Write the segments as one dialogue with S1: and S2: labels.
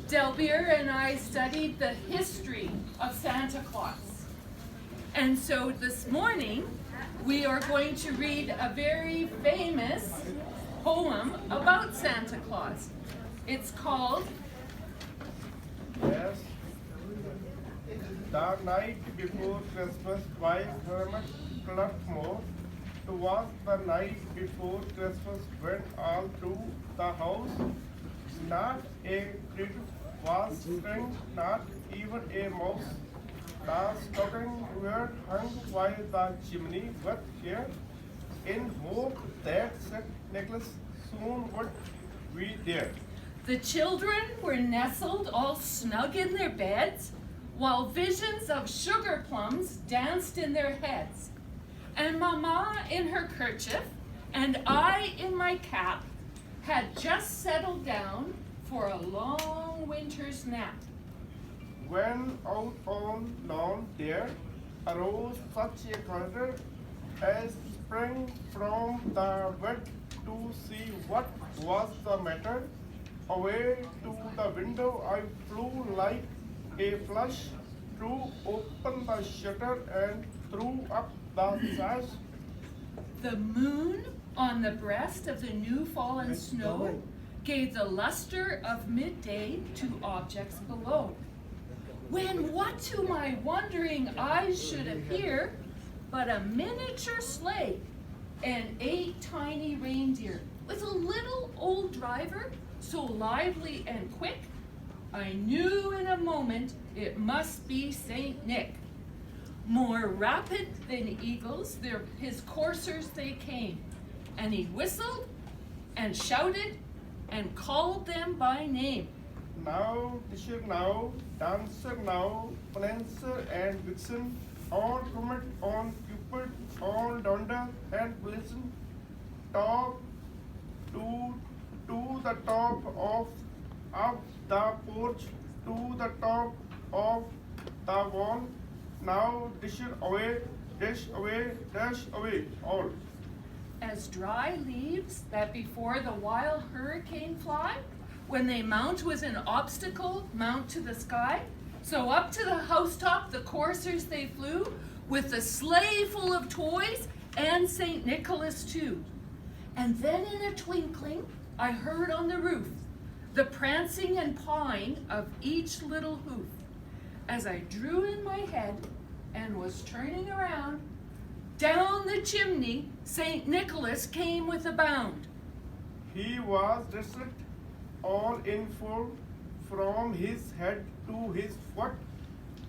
S1: Delbir and I studied the history of Santa Claus. And so this morning, we are going to read a very famous poem about Santa Claus. It's called
S2: Yes. The night before Christmas by Herman Clarkmore. It was the night before Christmas when all through the house not a cricket was stirring, not even a mouse. The stockings were hung by the chimney, but here, in hope that St. Nicholas soon would be there.
S1: The children were nestled all snug in their beds, while visions of sugar plums danced in their heads. And Mama in her kerchief, and I in my cap, had just settled down for a long winter's nap.
S2: When out on lawn there arose such a clatter as sprang from the bed to see what was the matter. Away to the window I flew like a flash, threw open the shutter and threw up the sash.
S1: The moon on the breast of the new fallen snow gave the luster of midday to objects below. When what to my wondering eyes should appear but a miniature sleigh and 8 tiny reindeer with a little old driver so lively and quick, I knew in a moment it must be Saint Nick. More rapid than eagles, his coursers they came, and he whistled and shouted and called them by name.
S2: Now, Disher now, Dancer now, Prancer and Vixen, all Comet, on Cupid, all Donder and Blitzen, top to the top of the porch, to the top of the wall. Now Disher away, dash away, all.
S1: As dry leaves that before the wild hurricane fly, when they mount with an obstacle, mount to the sky, so up to the housetop the coursers they flew, with the sleigh full of toys and St. Nicholas too. And then in a twinkling I heard on the roof the prancing and pawing of each little hoof. As I drew in my head and was turning around, down the chimney St. Nicholas came with a bound.
S2: He was dressed all in full, from his head to his foot,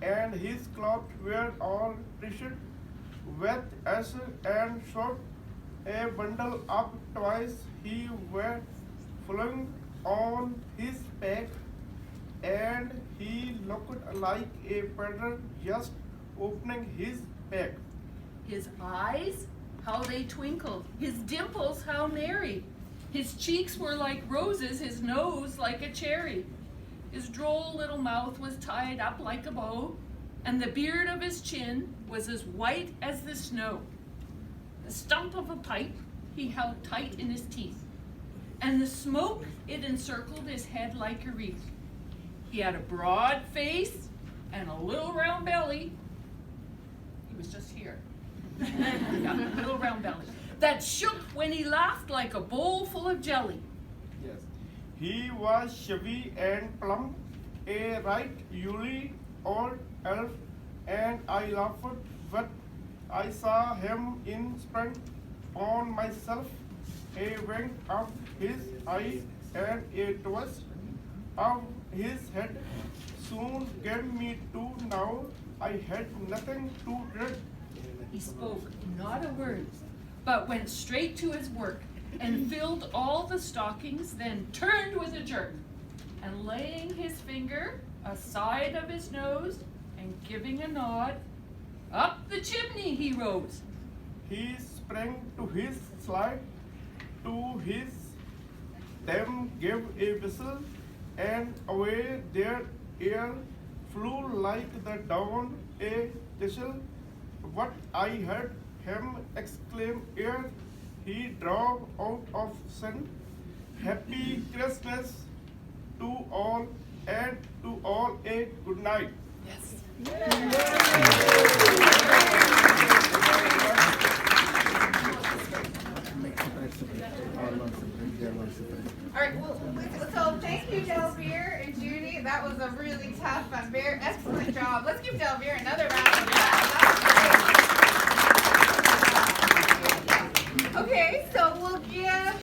S2: and his clothes were all tissued with ashes and shot. A bundle of toys he were flung on his back, and he looked like a peddler just opening his bag.
S1: His eyes, how they twinkled, his dimples, how merry. His cheeks were like roses, his nose like a cherry. His droll little mouth was tied up like a bow, and the beard of his chin was as white as the snow. The stump of a pipe he held tight in his teeth, and the smoke, it encircled his head like a wreath. He had a broad face and a little round belly. He was just here. Yeah, a little round belly. That shook when he laughed like a bowl full of jelly.
S2: Yes. He was chubby and plump, a right jolly old elf, and I laughed when I saw him in spring on myself. A wink of his eye and a twist of his head soon gave me to know I had nothing to dread.
S1: He spoke not a word, but went straight to his work and filled all the stockings, then turned with a jerk, and laying his finger aside of his nose and giving a nod, up the chimney he rose.
S2: He sprang to his slide, to his them gave a whistle, and away their air flew like the dawn a thistle. What I heard him exclaim ere he drove out of sin, Happy Christmas to all and to all a good night.
S1: Yes.
S3: All right, well, so thank you, Delvere and Judy. That was a really tough, very excellent job. Let's give Delvere another round.